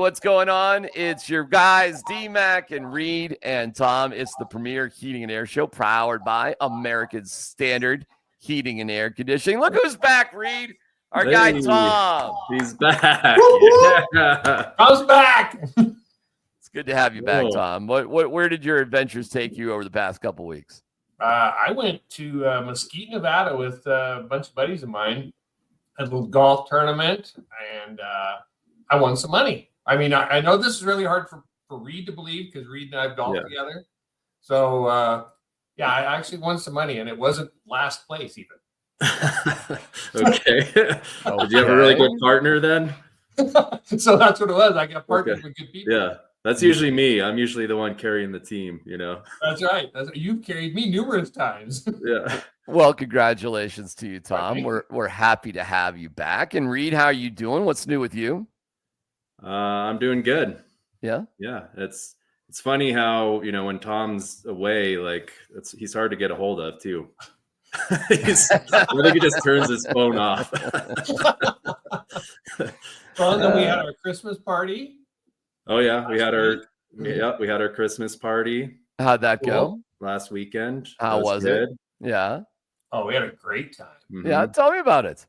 What's going on? It's your guys, DMAC and Reed and Tom. It's the premier heating and air show powered by America's Standard Heating and Air Conditioning. Look who's back, Reed. Our guy, Tom. He's back. Yeah. Tom's back. It's good to have you back, Tom. Where did your adventures take you over the past couple weeks? I went to Mesquite, Nevada with a bunch of buddies of mine at a little golf tournament, and I won some money. I mean, I know this is really hard for Reed to believe because Reed and I have golfed together. So, I actually won some money, and it wasn't last place even. Okay. Did you have a really good partner then? So that's what it was. I got partnered with good people. Yeah. That's usually me. I'm usually the one carrying the team, you know? That's right. You've carried me numerous times. Yeah. Well, congratulations to you, Tom. We're happy to have you back. And Reed, how are you doing? What's new with you? I'm doing good. Yeah. Yeah. It's funny how, when Tom's away, like he's hard to get a hold of too. I think he just turns his phone off. Well, then we had our Christmas party. Oh yeah. We had our Christmas party. How'd that go? Last weekend. How was it? Yeah. Oh, we had a great time. Mm-hmm. Yeah. Tell me about it.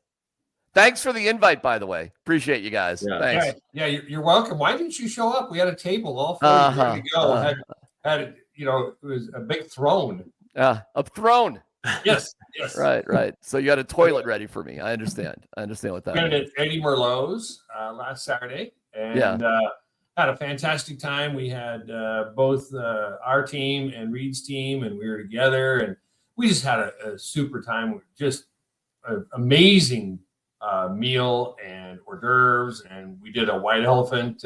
Thanks for the invite, by the way. Appreciate you guys. Yeah. Thanks. Yeah, you're welcome. Why didn't you show up? We had a table all four ready to go. Had it was a big throne. A throne. Yes. Right. So you had a toilet ready for me. I understand what that We had means. it at Eddie Merlot's last Saturday, and had a fantastic time. We had both our team and Reed's team, and we were together, and we just had a super time. Just an amazing meal and hors d'oeuvres, and we did a white elephant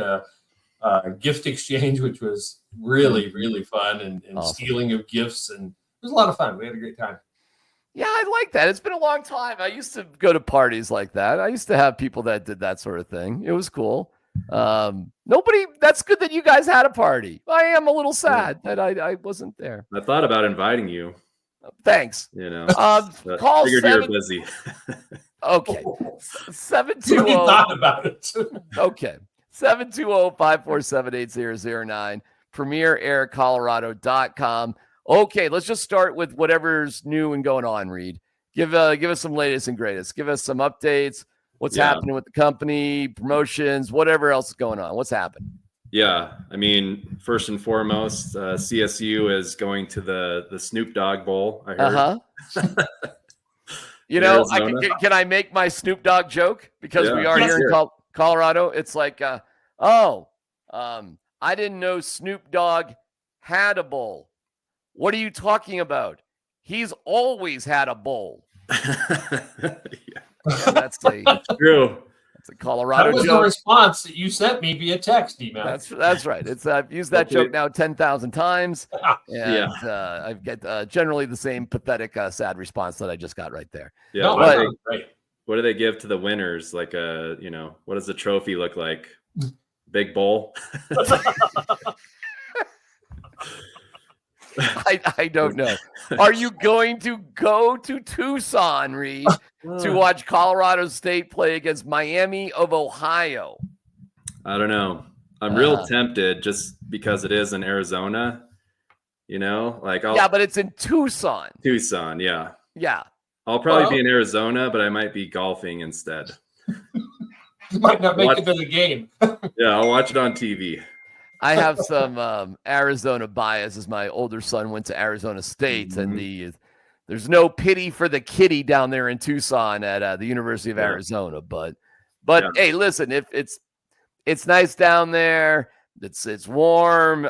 gift exchange, which was really, really fun, and awesome. Stealing of gifts, and it was a lot of fun. We had a great time. Yeah, I like that. It's been a long time. I used to go to parties like that. I used to have people that did that sort of thing. It was cool. That's good that you guys had a party. I am a little sad that I wasn't there. I thought about inviting you. Thanks. Call figured you were busy. Okay. 720. We thought about it. Okay. 720-547-8009. PremierAirColorado.com. Okay, let's just start with whatever's new and going on, Reed. Give us some latest and greatest. Give us some updates. What's happening with the company, promotions, whatever else is going on. What's happening? Yeah, I mean, first and foremost, CSU is going to the Snoop Dogg Bowl, I heard. Can I make my Snoop Dogg joke? Because we are here in Colorado. It's like, I didn't know Snoop Dogg had a bowl. What are you talking about? He's always had a bowl. That's true. It's a Colorado joke. That was the response that you sent me via text, email. That's right. I've used that joke now 10,000 times, and I get generally the same pathetic, sad response that I just got right there. Yeah. No, what do they give to the winners? Like what does the trophy look like? Big bowl. I don't know. Are you going to go to Tucson, Reed, to watch Colorado State play against Miami of Ohio? I don't know. I'm real tempted just because it is in Arizona. But it's in Tucson. Tucson, yeah. Yeah. I'll probably be in Arizona, but I might be golfing instead. You might not make it to the game. Yeah, I'll watch it on TV. I have some Arizona bias as my older son went to Arizona State, and there's no pity for the kitty down there in Tucson at the University of Arizona. But hey, listen, if it's nice down there, it's warm.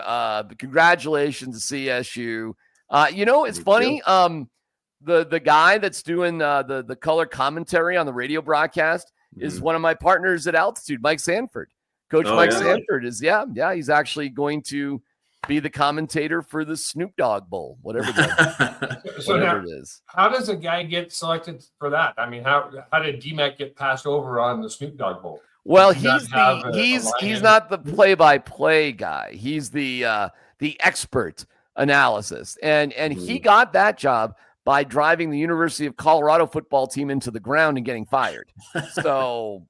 Congratulations to CSU. It's funny. The guy that's doing the color commentary on the radio broadcast is one of my partners at Altitude, Mike Sanford. Coach Mike Sanford is, he's actually going to be the commentator for the Snoop Dogg Bowl, whatever it is. How does a guy get selected for that? I mean, how did DMAC get passed over on the Snoop Dogg Bowl? Well, he's not the play-by-play guy. He's the expert analysis, and he got that job by driving the University of Colorado football team into the ground and getting fired. So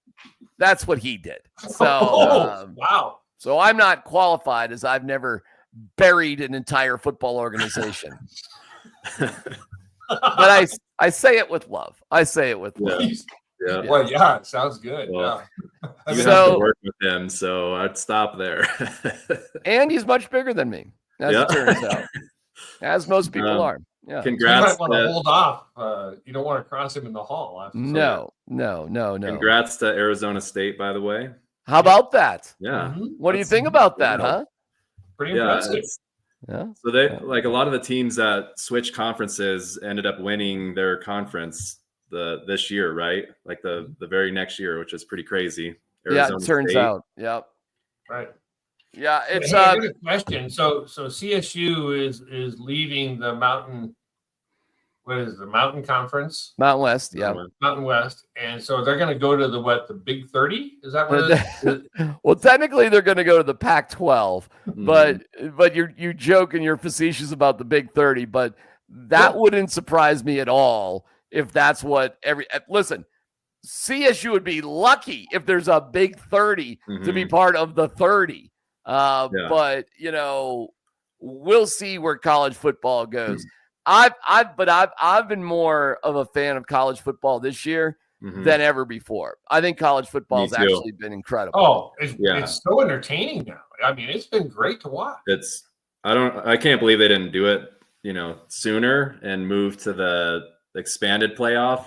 That's what he did. So, wow. So I'm not qualified, as I've never buried an entire football organization. But I say it with love. I say it with love. Yeah. Well, yeah, it sounds good. Well, yeah. You have to work with him, so I'd stop there. And he's much bigger than me, as it turns out, as most people are. Yeah. Congrats. So you might want to hold off. You don't want to cross him in the hall. No. Congrats to Arizona State, by the way. How about that? Yeah. Mm-hmm. What do you think about that, huh? Pretty impressive. Yeah. So they like a lot of the teams that switched conferences ended up winning their conference this year, right? Like the very next year, which is pretty crazy. Arizona it turns State. Out. Yep. Right. Yeah, it's a good question. So CSU is leaving the Mountain. What is the Mountain Conference? Mountain West, yeah. Mountain West, and so they're going to go to the Big 30. Is that what it is? Well, technically they're going to go to the Pac-12, but you joke and you're facetious about the Big 30, but that wouldn't surprise me at all if that's what listen. CSU would be lucky if there's a Big 30 to be part of the 30. But we'll see where college football goes. I've been more of a fan of college football this year than ever before. I think college football has actually been incredible. Oh, it's so entertaining now. I mean, it's been great to watch. I can't believe they didn't do it, sooner and move to the expanded playoff.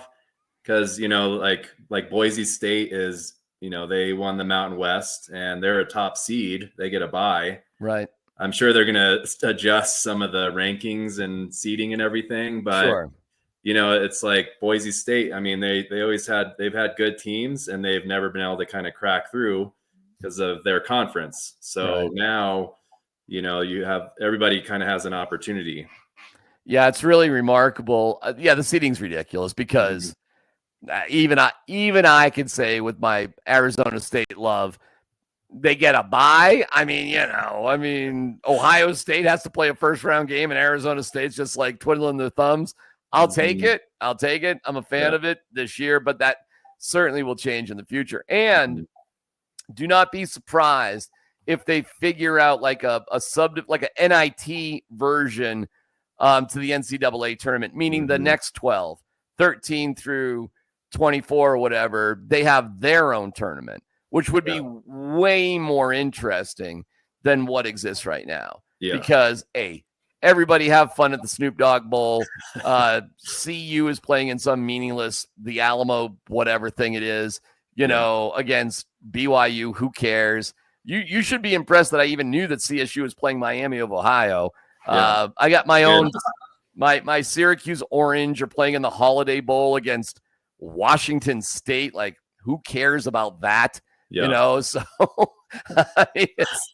Because, like Boise State is, they won the Mountain West and they're a top seed. They get a bye. Right. I'm sure they're going to adjust some of the rankings and seeding and everything. But, it's like Boise State. I mean, they've had good teams and they've never been able to kind of crack through because of their conference. So now, you have everybody kind of has an opportunity. Yeah, it's really remarkable. The seeding's ridiculous because even I can say with my Arizona State love, they get a bye. I mean, Ohio State has to play a first round game and Arizona State's just like twiddling their thumbs. I'll take it. I'm a fan of it this year, but that certainly will change in the future. And do not be surprised if they figure out like a NIT version to the NCAA tournament, meaning the next 12, 13 through 24 or whatever, they have their own tournament, which would be way more interesting than what exists right now. Yeah. Because everybody have fun at the Snoop Dogg Bowl. CU is playing in some meaningless, the Alamo, whatever thing it is, against BYU. Who cares? You should be impressed that I even knew that CSU was playing Miami of Ohio. I got my own, my Syracuse Orange are playing in the Holiday Bowl against Washington State. Like, who cares about that? So it's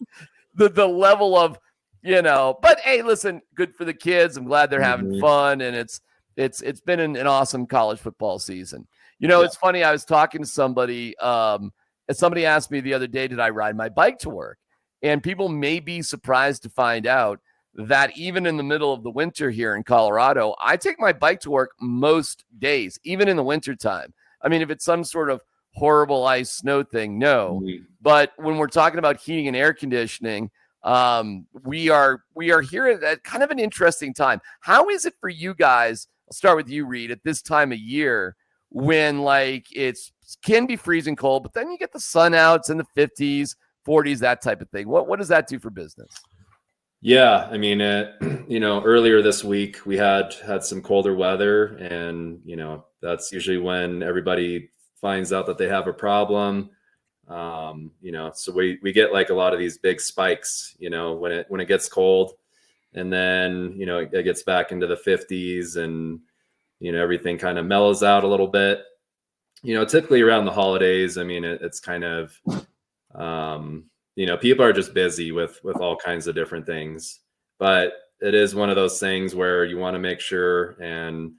the level of, but hey, listen, good for the kids. I'm glad they're having fun. And it's been an awesome college football season. It's funny. I was talking to somebody, and somebody asked me the other day, did I ride my bike to work? And people may be surprised to find out that even in the middle of the winter here in Colorado, I take my bike to work most days, even in the wintertime. I mean, if it's some sort of horrible ice snow thing, no. But when we're talking about heating and air conditioning, we are here at kind of an interesting time. How is it for you guys? I'll start with you, Reed, at this time of year when can be freezing cold, but then you get the sun out, it's in the 50s, 40s, that type of thing. What does that do for business? Yeah, I mean, earlier this week we had some colder weather, and that's usually when everybody finds out that they have a problem. So we get like a lot of these big spikes, when it gets cold, and then it gets back into the 50s, and everything kind of mellows out a little bit. Typically around the holidays, I mean, it's kind of people are just busy with all kinds of different things, but it is one of those things where you want to make sure and,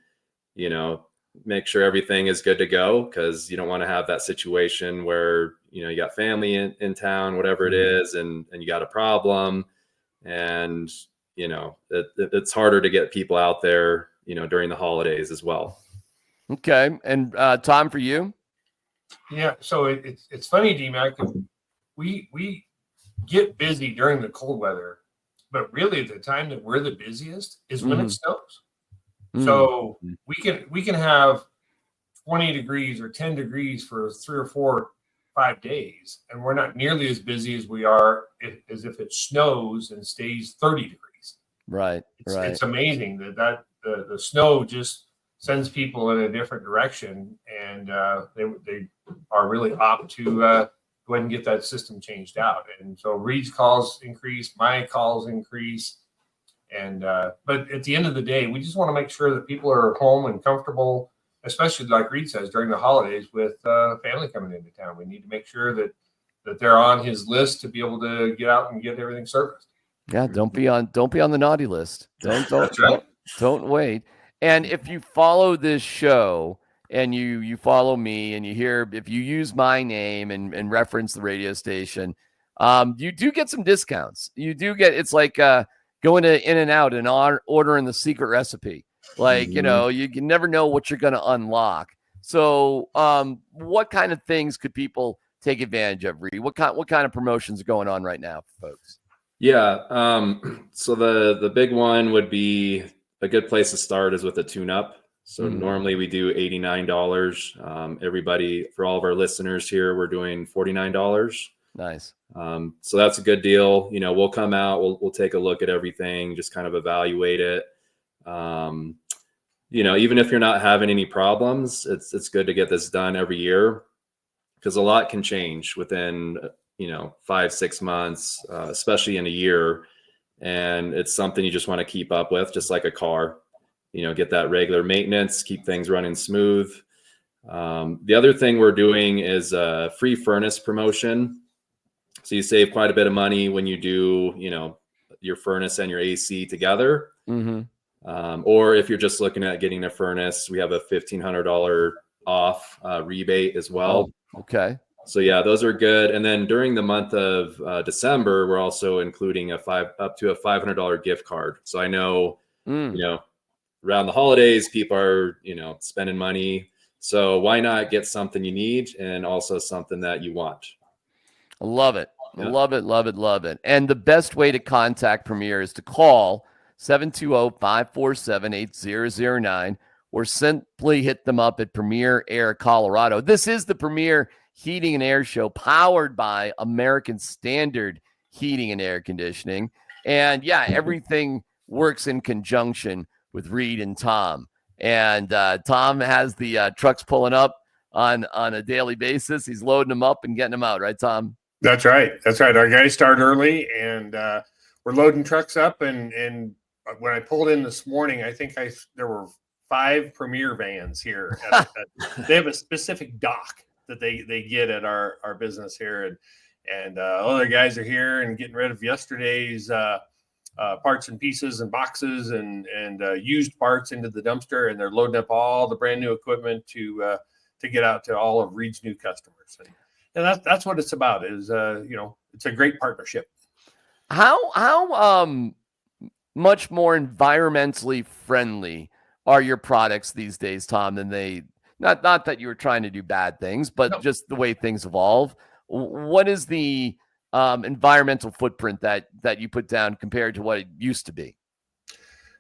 make sure everything is good to go, because you don't want to have that situation where, you got family in town, whatever it is, and you got a problem, and, it's harder to get people out there, during the holidays as well. Okay. And Tom, for you? Yeah, so it's funny, DMAC. We get busy during the cold weather, but really the time that we're the busiest is when it snows. So we can have 20 degrees or 10 degrees for 3 or 4, 5 days, and we're not nearly as busy as we are as if it snows and stays 30 degrees. Right. It's amazing that the snow just sends people in a different direction, and they are really apt to go ahead and get that system changed out. And so Reed's calls increase, my calls increase, and but at the end of the day, we just want to make sure that people are home and comfortable, especially like Reed says during the holidays with family coming into town. We need to make sure that they're on his list to be able to get out and get everything serviced. Yeah, don't be on the naughty list. Don't wait. And if you follow this show and you follow me and if you use my name and reference the radio station, you do get some discounts. You do get, it's like going to In-N-Out and ordering the secret recipe. Like, you can never know what you're going to unlock. So what kind of things could people take advantage of, Reed? What kind of promotions are going on right now, folks? Yeah. So the big one would be, a good place to start is with a tune-up. So normally we do $89. Everybody, for all of our listeners here, we're doing $49. Nice. So that's a good deal. We'll come out, we'll take a look at everything, just kind of evaluate it. Even if you're not having any problems, it's good to get this done every year, because a lot can change within 5-6 months, especially in a year. And it's something you just want to keep up with, just like a car, get that regular maintenance, keep things running smooth. The other thing we're doing is a free furnace promotion. So you save quite a bit of money when you do, your furnace and your AC together. Or if you're just looking at getting a furnace, we have a $1,500 off rebate as well. Oh, okay. So yeah, those are good. And then during the month of December, we're also including up to a $500 gift card. So I know, around the holidays, people are, spending money. So why not get something you need and also something that you want? I love it. Yeah. Love it. And the best way to contact Premier is to call 720-547-8009 or simply hit them up at Premier Air Colorado. This is the Premier Heating and Air Show, powered by American Standard Heating and Air Conditioning. And yeah, everything works in conjunction with Reed and Tom. And Tom has the trucks pulling up on a daily basis. He's loading them up and getting them out, right, Tom? That's right. Our guys start early, and we're loading trucks up. And when I pulled in this morning, I think there were 5 Premier vans here. They have a specific dock that they get at our business here, and other guys are here and getting rid of yesterday's parts and pieces and boxes and used parts into the dumpster, and they're loading up all the brand new equipment to get out to all of Reed's new customers, and that's what it's about. Is it's a great partnership. How much more environmentally friendly are your products these days, Tom, than they? Not that you were trying to do bad things, but just the way things evolve. What is the environmental footprint that you put down compared to what it used to be?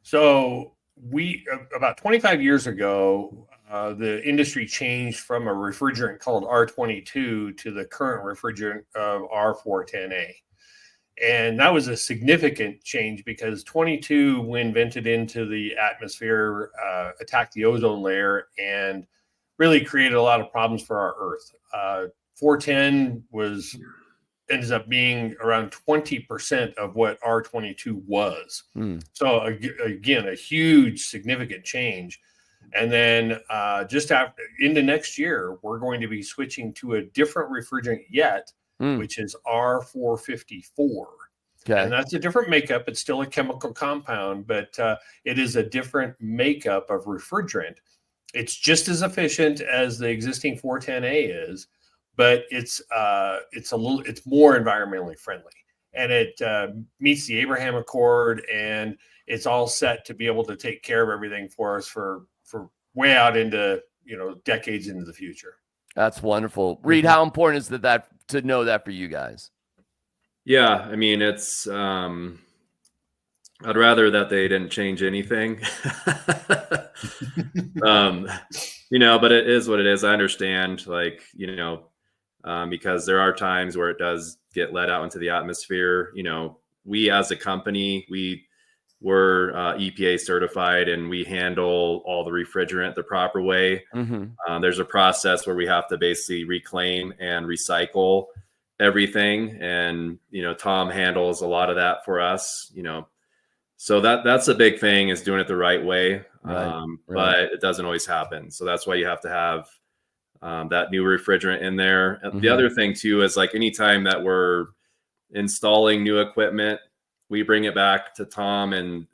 So we about 25 years ago, the industry changed from a refrigerant called R22 to the current refrigerant of R410A. And that was a significant change because 22, when vented into the atmosphere, attacked the ozone layer and really created a lot of problems for our Earth. 410 ended up being around 20% of what R22 was. So again, a huge, significant change. And then just into next year, we're going to be switching to a different refrigerant yet, which is R454. Okay. And that's a different makeup. It's still a chemical compound, but it is a different makeup of refrigerant. It's just as efficient as the existing 410A is, but it's more environmentally friendly, and it meets the Abraham Accord, and it's all set to be able to take care of everything for us for way out into decades into the future. That's wonderful. Reed, how important is that to know that for you guys? Yeah, I mean, it's I'd rather that they didn't change anything. But it is what it is. I understand, because there are times where it does get let out into the atmosphere. We as a company, we're EPA certified, and we handle all the refrigerant the proper way. There's a process where we have to basically reclaim and recycle everything, and Tom handles a lot of that for us. So that's a big thing, is doing it the right way. But it doesn't always happen. So that's why you have to have that new refrigerant in there. And the other thing too is, like, anytime that we're installing new equipment, we bring it back to Tom, and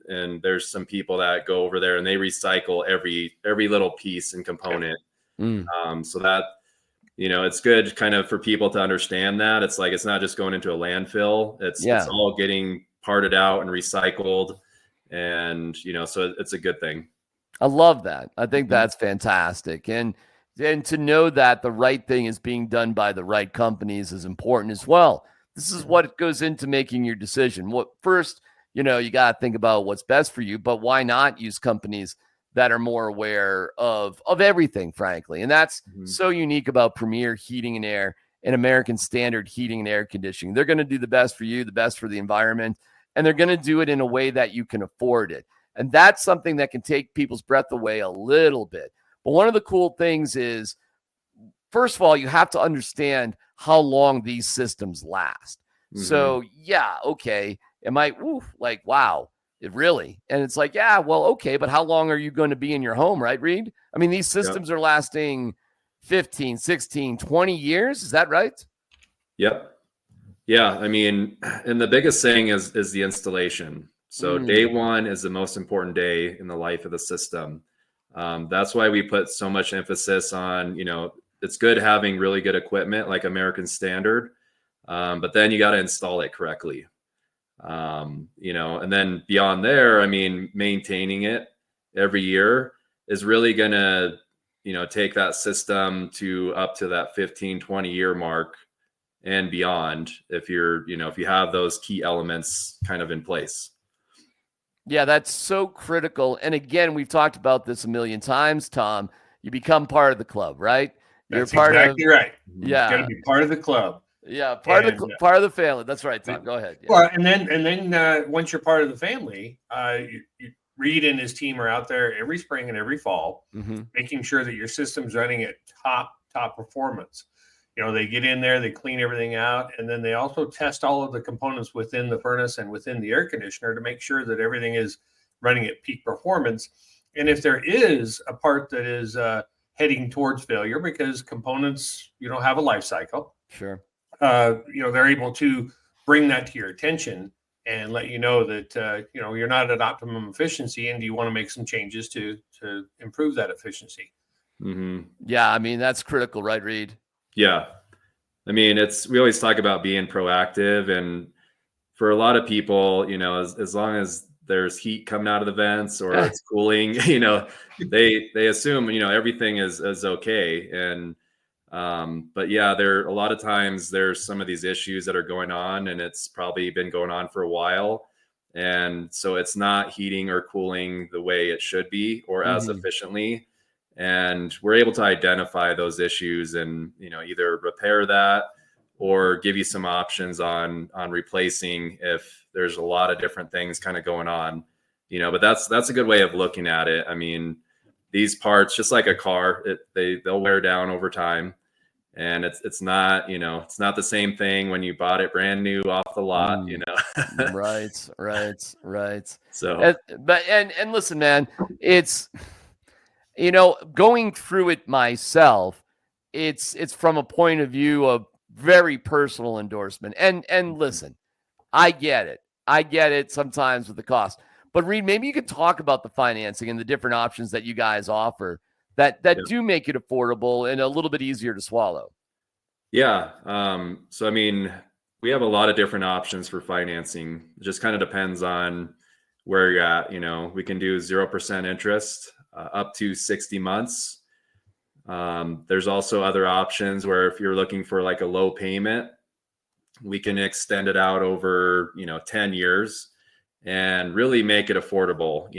there's some people that go over there and they recycle every little piece and component. So that, it's good kind of for people to understand that it's like, it's not just going into a landfill. It's all getting parted out and recycled. And, so it's a good thing. I love that. I think that's fantastic. And to know that the right thing is being done by the right companies is important as well. This is what goes into making your decision. First, you got to think about what's best for you, but why not use companies that are more aware of everything, frankly? And that's so unique about Premier Heating and Air and American Standard Heating and Air Conditioning. They're going to do the best for you, the best for the environment, and they're going to do it in a way that you can afford it. And that's something that can take people's breath away a little bit. But one of the cool things is, first of all, you have to understand how long these systems last. So, okay. Am I, wow, it really? And it's like, yeah, well, okay, but how long are you going to be in your home, right, Reed? I mean, these systems are lasting 15, 16, 20 years. Is that right? Yep. Yeah. I mean, and the biggest thing is the installation. So day one is the most important day in the life of the system. That's why we put so much emphasis on, it's good having really good equipment like American Standard, but then you got to install it correctly. And then beyond there, I mean, maintaining it every year is really going to, take that system up to that 15, 20 year mark and beyond, if if you have those key elements kind of in place. Yeah, that's so critical. And again, we've talked about this a million times, Tom. You become part of the club, right? That's exactly right. Yeah, got to be part of the club. Yeah, part of the family. That's right, Tom. Go ahead. Yeah. Well, and then once you're part of the family, Reed and his team are out there every spring and every fall, making sure that your system's running at top performance. They get in there, they clean everything out, and then they also test all of the components within the furnace and within the air conditioner to make sure that everything is running at peak performance. And if there is a part that is heading towards failure, because components, have a life cycle. Sure. They're able to bring that to your attention and let you know that, you're not at optimum efficiency, and do you want to make some changes to improve that efficiency? Yeah, I mean, that's critical, right, Reed? Yeah. I mean, we always talk about being proactive, and for a lot of people, as long as there's heat coming out of the vents or it's cooling, they assume, everything is okay. And, but yeah, a lot of times there's some of these issues that are going on, and it's probably been going on for a while. And so it's not heating or cooling the way it should be, or as efficiently. And we're able to identify those issues and, either repair that or give you some options on replacing if there's a lot of different things kind of going on, but that's a good way of looking at it. I mean, these parts, just like a car, they'll wear down over time, and it's not, it's not the same thing when you bought it brand new off the lot, Right. So, and listen, man, it's, going through it myself, it's from a point of view of very personal endorsement. And listen, I get it sometimes with the cost. But Reed, maybe you could talk about the financing and the different options that you guys offer that do make it affordable and a little bit easier to swallow. Yeah. So, I mean, we have a lot of different options for financing. It just kind of depends on where you're at. We can do 0% interest up to 60 months. There's also other options where if you're looking for like a low payment, we can extend it out over, 10 years and really make it affordable.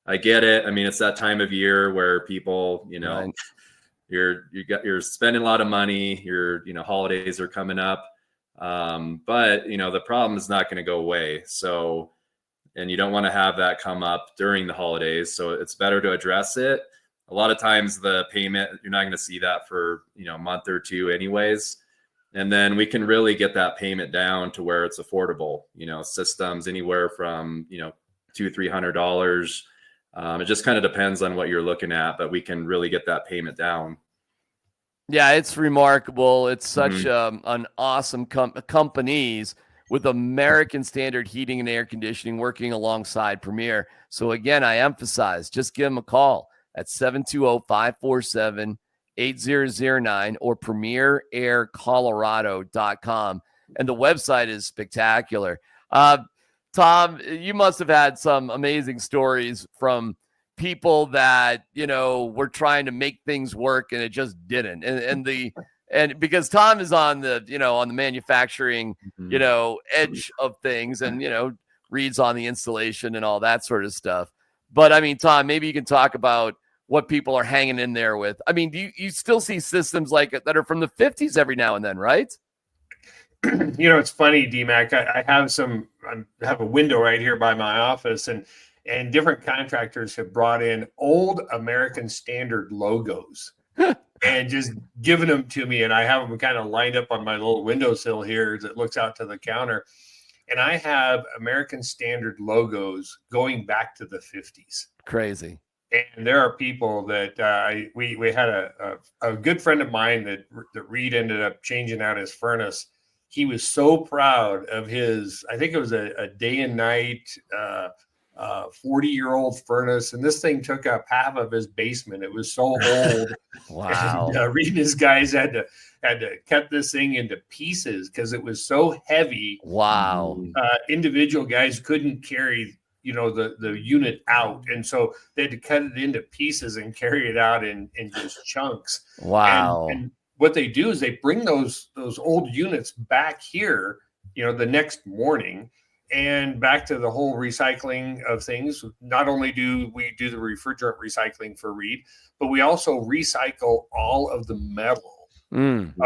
I get it. I mean, it's that time of year where people, Right. you're spending a lot of money, holidays are coming up. But the problem is not going to go away. So, and you don't want to have that come up during the holidays. So it's better to address it. A lot of times the payment, you're not going to see that for, a month or two anyways. And then we can really get that payment down to where it's affordable, systems anywhere from, $200-$300. It just kind of depends on what you're looking at, but we can really get that payment down. Yeah, it's remarkable. It's such an awesome companies with American Standard Heating and Air Conditioning working alongside Premier. So again, I emphasize, just give them a call at 720-547-8009 or premieraircolorado.com. And the website is spectacular. Tom, you must have had some amazing stories from people that, were trying to make things work and it just didn't. And because Tom is on the, on the manufacturing, edge of things and, reads on the installation and all that sort of stuff. But I mean, Tom, maybe you can talk about what people are hanging in there with. I mean, do you still see systems like that are from the 50s every now and then, right? It's funny, DMAC. I have a window right here by my office, and different contractors have brought in old American Standard logos and just given them to me. And I have them kind of lined up on my little windowsill here that looks out to the counter. And I have American Standard logos going back to the 50s. Crazy. And there are people that we had a good friend of mine that Reed ended up changing out his furnace. He was so proud of his, I think it was a day and night 40-year-old furnace. And this thing took up half of his basement. It was so old. Wow. And, Reed and his guys had to cut this thing into pieces because it was so heavy. Wow. Individual guys couldn't carry the unit out, and so they had to cut it into pieces and carry it out in just chunks. Wow. And what they do is they bring those old units back here, the next morning, and back to the whole recycling of things. Not only do we do the refrigerant recycling for Reed, but we also recycle all of the metal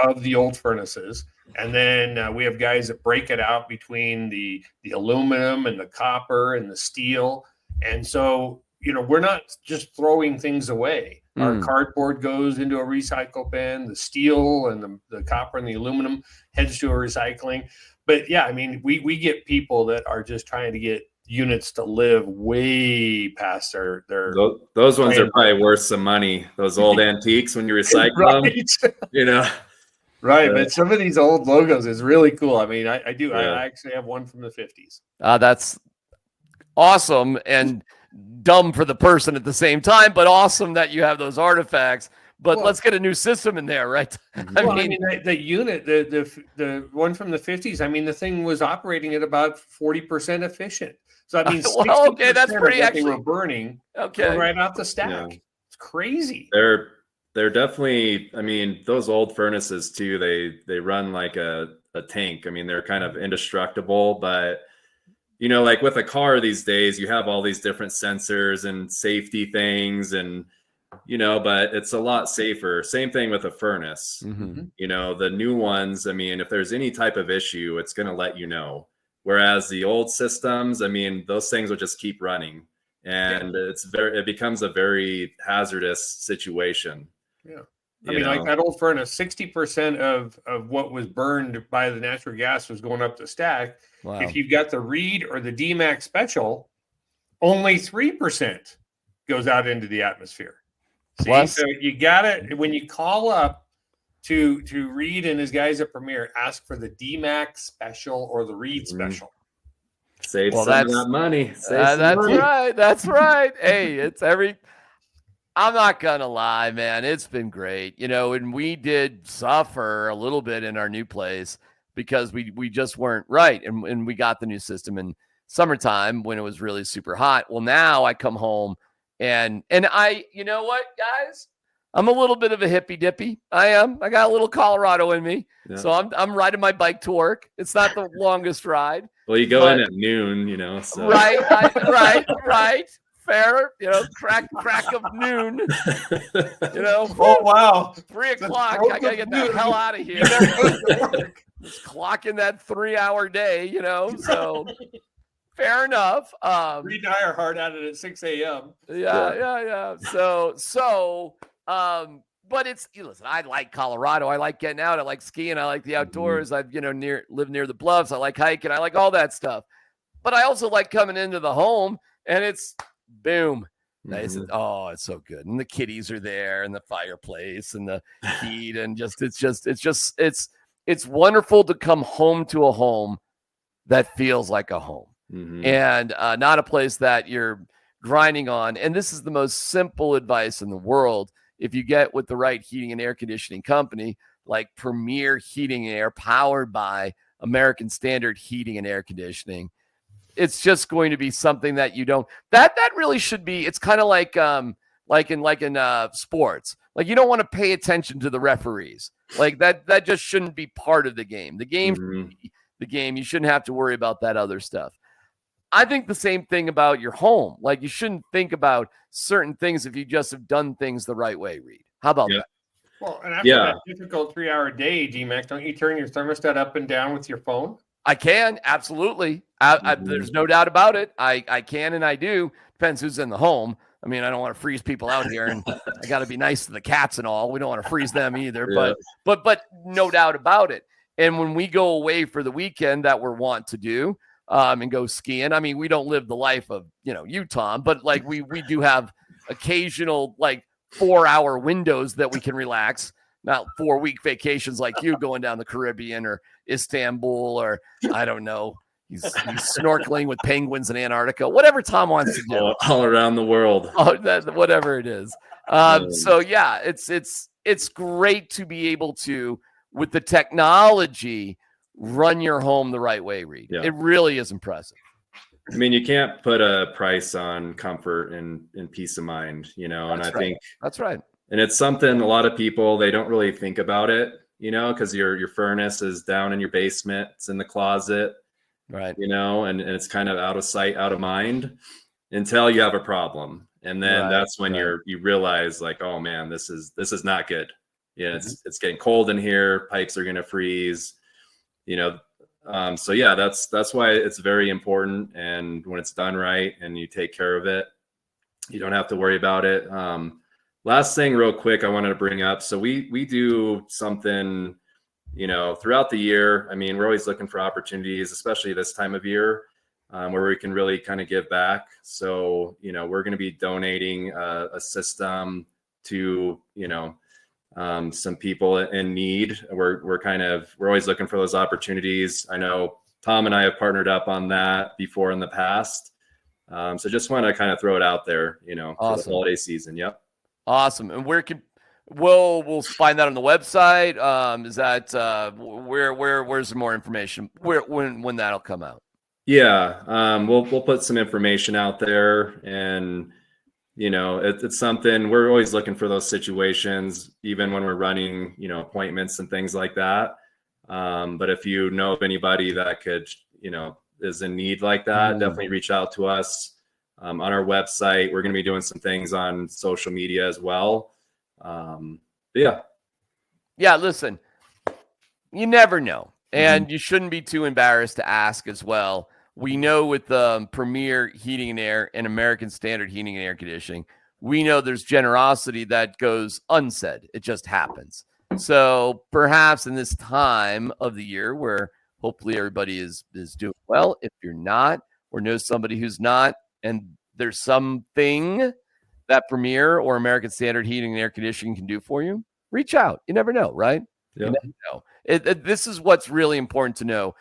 of the old furnaces. And then we have guys that break it out between the aluminum and the copper and the steel. And so, we're not just throwing things away. Our cardboard goes into a recycle bin, the steel and the copper and the aluminum heads to a recycling. But yeah, I mean, we get people that are just trying to get units to live way past their those ones are probably worth some money. Those old antiques when you recycle them, Right, but some of these old logos is really cool. I mean, I do. Yeah. I actually have one from the 50s. That's awesome and dumb for the person at the same time, but awesome that you have those artifacts. But let's get a new system in there, right? I mean, the unit, the one from the 50s. I mean, the thing was operating at about 40% efficient. So I mean, okay, that's pretty. Actually, they were burning. Okay, right off the stack. Yeah. It's crazy. They're definitely, I mean, those old furnaces too, they run like a tank. I mean, they're kind of indestructible, but like with a car these days, you have all these different sensors and safety things and, but it's a lot safer. Same thing with a furnace. The new ones, I mean, if there's any type of issue, it's going to let you know. Whereas the old systems, I mean, those things will just keep running and it becomes a very hazardous situation. Yeah. I mean, like that old furnace, 60% of what was burned by the natural gas was going up the stack. Wow. If you've got the Reed or the DMAC special, only 3% goes out into the atmosphere. See? So you got it. When you call up to Reed and his guys at Premier, ask for the DMAC special or the Reed special. Save some of that money. That's right. Hey, I'm not going to lie, man. It's been great. And we did suffer a little bit in our new place because we just weren't right. And we got the new system in summertime when it was really super hot. Well, now I come home and you know what, guys? I'm a little bit of a hippy dippy. I am. I got a little Colorado in me. Yeah. So I'm riding my bike to work. It's not the longest ride. Well, you go in at noon, so. Right. Fair, crack of noon, Oh, wow. 3 o'clock. I got to get the hell out of here. Just clocking that 3-hour day, so fair enough. Reed and I are hard at it at 6 a.m. Yeah. So, but listen, I like Colorado. I like getting out. I like skiing. I like the outdoors. I've, live near the bluffs. I like hiking. I like all that stuff. But I also like coming into the home and it's boom. Nice. Oh, it's so good. And the kitties are there and the fireplace and the heat and it's wonderful to come home to a home that feels like a home and not a place that you're grinding on. And this is the most simple advice in the world. If you get with the right heating and air conditioning company, like Premier Heating and Air, powered by American Standard Heating and Air Conditioning, it's just going to be something that you don't, that really should be, it's kind of like in sports. Like you don't want to pay attention to the referees. Like that just shouldn't be part of the game. The game should be the game. You shouldn't have to worry about that other stuff. I think the same thing about your home. Like you shouldn't think about certain things if you just have done things the right way, Reed. How about that? Well, and after that difficult 3-hour day, DMAC, don't you turn your thermostat up and down with your phone? I can, absolutely. There's no doubt about it. I can and I do. Depends who's in the home. I mean, I don't want to freeze people out here, and I got to be nice to the cats and all. We don't want to freeze them either. Yeah. But no doubt about it. And when we go away for the weekend that we're wont to do, and go skiing. I mean, we don't live the life of you, Tom, but like we do have occasional like 4-hour windows that we can relax. Not 4-week vacations like you going down the Caribbean or Istanbul or I don't know. He's snorkeling with penguins in Antarctica. Whatever Tom wants to do. All around the world. Whatever it is. So yeah, it's great to be able to, with the technology, run your home the right way, Reed. Yeah. It really is impressive. I mean, you can't put a price on comfort and peace of mind, and I think that's right. And it's something a lot of people, they don't really think about it, because your furnace is down in your basement, it's in the closet, right? And it's kind of out of sight, out of mind until you have a problem. And then that's when you realize like, oh man, this is not good. Yeah. It's getting cold in here. Pipes are going to freeze, so yeah, that's why it's very important. And when it's done right and you take care of it, you don't have to worry about it. Last thing real quick, I wanted to bring up. So we do something, throughout the year. I mean, we're always looking for opportunities, especially this time of year, where we can really kind of give back. So, we're going to be donating a system to, some people in need. We're always looking for those opportunities. I know Tom and I have partnered up on that before in the past. So just want to kind of throw it out there, Awesome. For the holiday season. Yep. Awesome. And we'll find that on the website? Is that where's more information? When that'll come out? Yeah, we'll put some information out there, and it's something we're always looking for those situations, even when we're running appointments and things like that. But if you know of anybody that could is in need like that, definitely reach out to us. On our website, we're going to be doing some things on social media as well. Yeah. Listen, you never know, and you shouldn't be too embarrassed to ask as well. We know with Premier Heating and Air and American Standard Heating and Air Conditioning, we know there's generosity that goes unsaid. It just happens. So perhaps in this time of the year where hopefully everybody is doing well, if you're not or know somebody who's not, and there's something that Premier or American Standard Heating and Air Conditioning can do for you, reach out. You never know, right? Yeah. You never know. This is what's really important to know.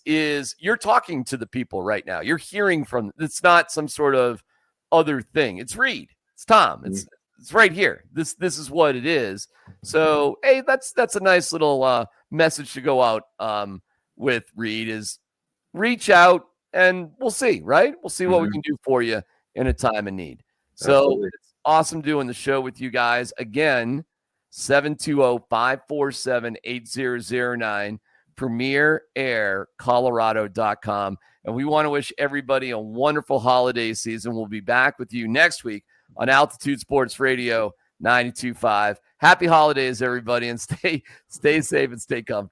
You're talking to the people right now. You're hearing from, it's not some sort of other thing. It's Reed. It's Tom. It's right here. This is what it is. So, hey, that's a nice little message to go out with, Reed, is reach out and we'll see, right? We'll see what we can do for you in a time of need. So awesome doing the show with you guys. Again, 720-547-8009, premieraircolorado.com. And we want to wish everybody a wonderful holiday season. We'll be back with you next week on Altitude Sports Radio 92.5. Happy holidays, everybody, and stay safe and stay comfortable.